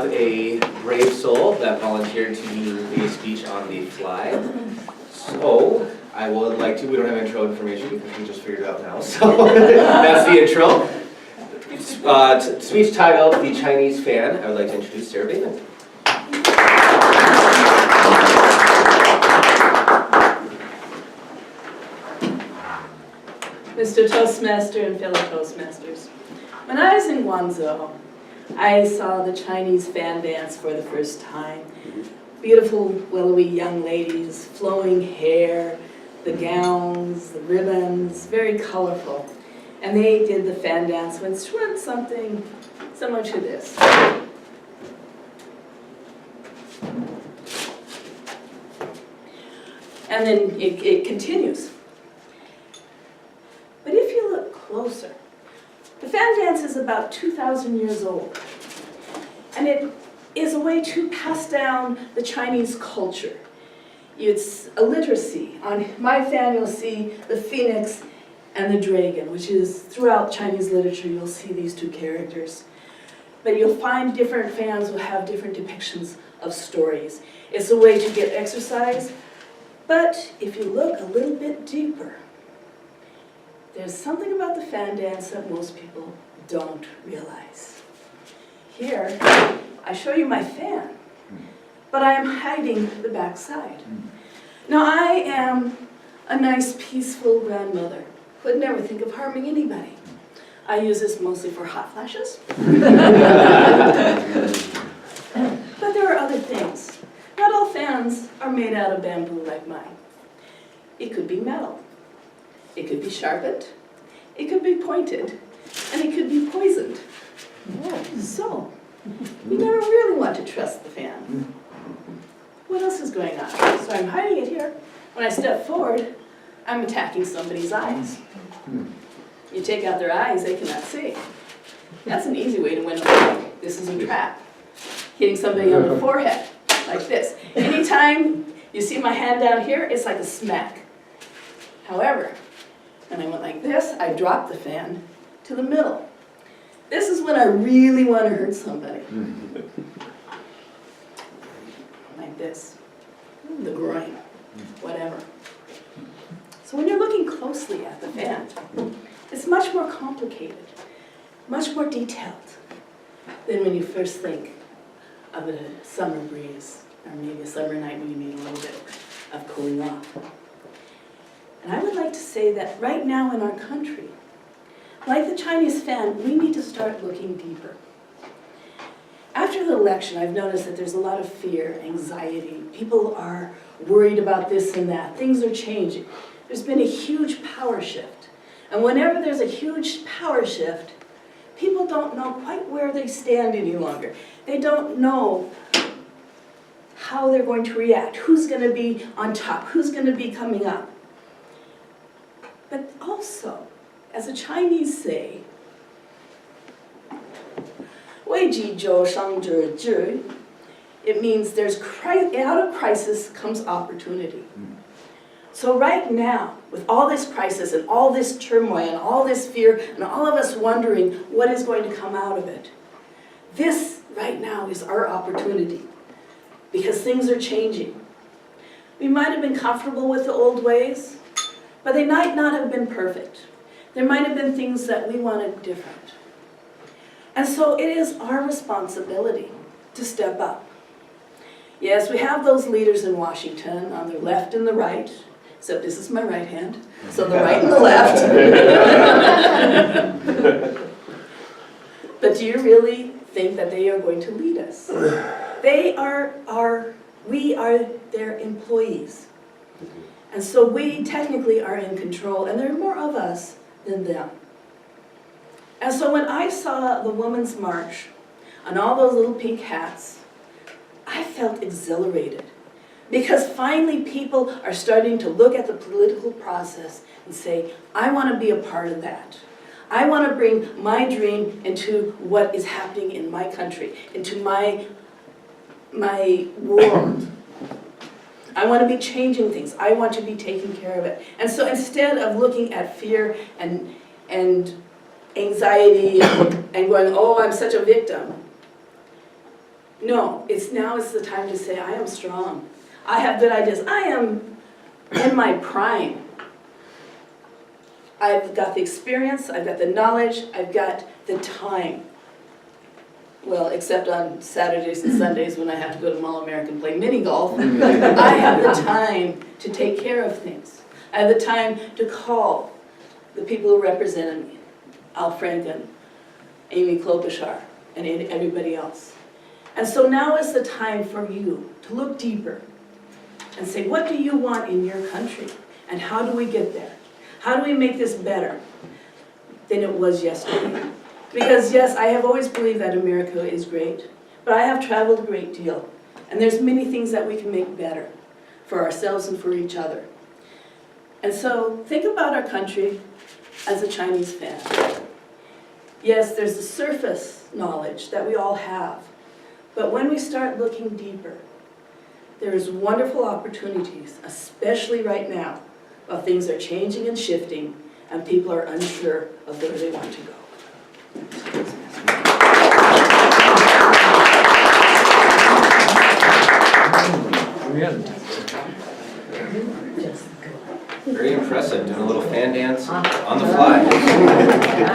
have a brave soul that volunteered to do a speech on the fly. So, I would like to, we don't have intro information because we just figured it out now, so that's the intro. Speech titled, The Chinese Fan. I would like to introduce Sarah Bateman. Mr. Toastmaster and fellow Toastmasters, when I was in Guangzhou, I saw the Chinese fan dance for the first time. Beautiful, willowy young ladies, flowing hair, the gowns, the ribbons, very colorful. And they did the fan dance, which went something similar to this. And then it continues. But if you look closer, the fan dance is about 2,000 years old. And it is a way to pass down the Chinese culture. It's a literacy. On my fan you'll see the phoenix and the dragon, which is throughout Chinese literature you'll see these two characters. But you'll find different fans will have different depictions of stories. It's a way to get exercise. But if you look a little bit deeper, there's something about the fan dance that most people don't realize. Here, I show you my fan, but I am hiding the back side. Now, I am a nice, peaceful grandmother who would never think of harming anybody. I use this mostly for hot flashes. But there are other things. Not all fans are made out of bamboo like mine. It could be metal. It could be sharpened, it could be pointed, and it could be poisoned. So, you never really want to trust the fan. What else is going on? So I'm hiding it here. When I step forward, I'm attacking somebody's eyes. You take out their eyes, they cannot see. That's an easy way to win a fight. This is a trap. Hitting somebody on the forehead, like this. Anytime you see my hand down here, it's like a smack. However, when I went like this, I dropped the fan to the middle. This is when I really want to hurt somebody. Like this. The groin. Whatever. So when you're looking closely at the fan, it's much more complicated, much more detailed than when you first think of a summer breeze, or maybe a summer night when you need a little bit of cooling off. And I would like to say that right now in our country, like the Chinese fan, we need to start looking deeper. After the election, I've noticed that there's a lot of fear, anxiety. People are worried about this and that. Things are changing. There's been a huge power shift. And whenever there's a huge power shift, people don't know quite where they stand any longer. They don't know how they're going to react, who's going to be on top, who's going to be coming up. But also, as the Chinese say, 危急就生之智. It means out of crisis comes opportunity. So right now, with all this crisis and all this turmoil and all this fear and all of us wondering what is going to come out of it, this right now is our opportunity because things are changing. We might have been comfortable with the old ways, but they might not have been perfect. There might have been things that we wanted different. And so it is our responsibility to step up. Yes, we have those leaders in Washington on the left and the right, except this is my right hand, so the right and the left. But do you really think that they are going to lead us? We are their employees. And so we technically are in control, and there are more of us than them. And so when I saw the Women's March and all those little pink hats, I felt exhilarated. Because finally people are starting to look at the political process and say, I want to be a part of that. I want to bring my dream into what is happening in my country, into my world. I want to be changing things. I want to be taking care of it. And so instead of looking at fear and anxiety and going, oh, I'm such a victim, No, now is the time to say, I am strong. I have good ideas. I am in my prime. I've got the experience, I've got the knowledge, I've got the time. Well, except on Saturdays and Sundays when I have to go to Mall America and play mini golf. I have the time to take care of things. I have the time to call the people who represented me, Al Franken, Amy Klobuchar, and everybody else. And so now is the time for you to look deeper and say, what do you want in your country? And how do we get there? How do we make this better than it was yesterday? Because yes, I have always believed that America is great, but I have traveled a great deal. And there's many things that we can make better for ourselves and for each other. And so think about our country as a Chinese fan. Yes, there's the surface knowledge that we all have. But when we start looking deeper, there's wonderful opportunities, especially right now, while things are changing and shifting and people are unsure of where they want to go. Very impressive, doing a little fan dance on the fly.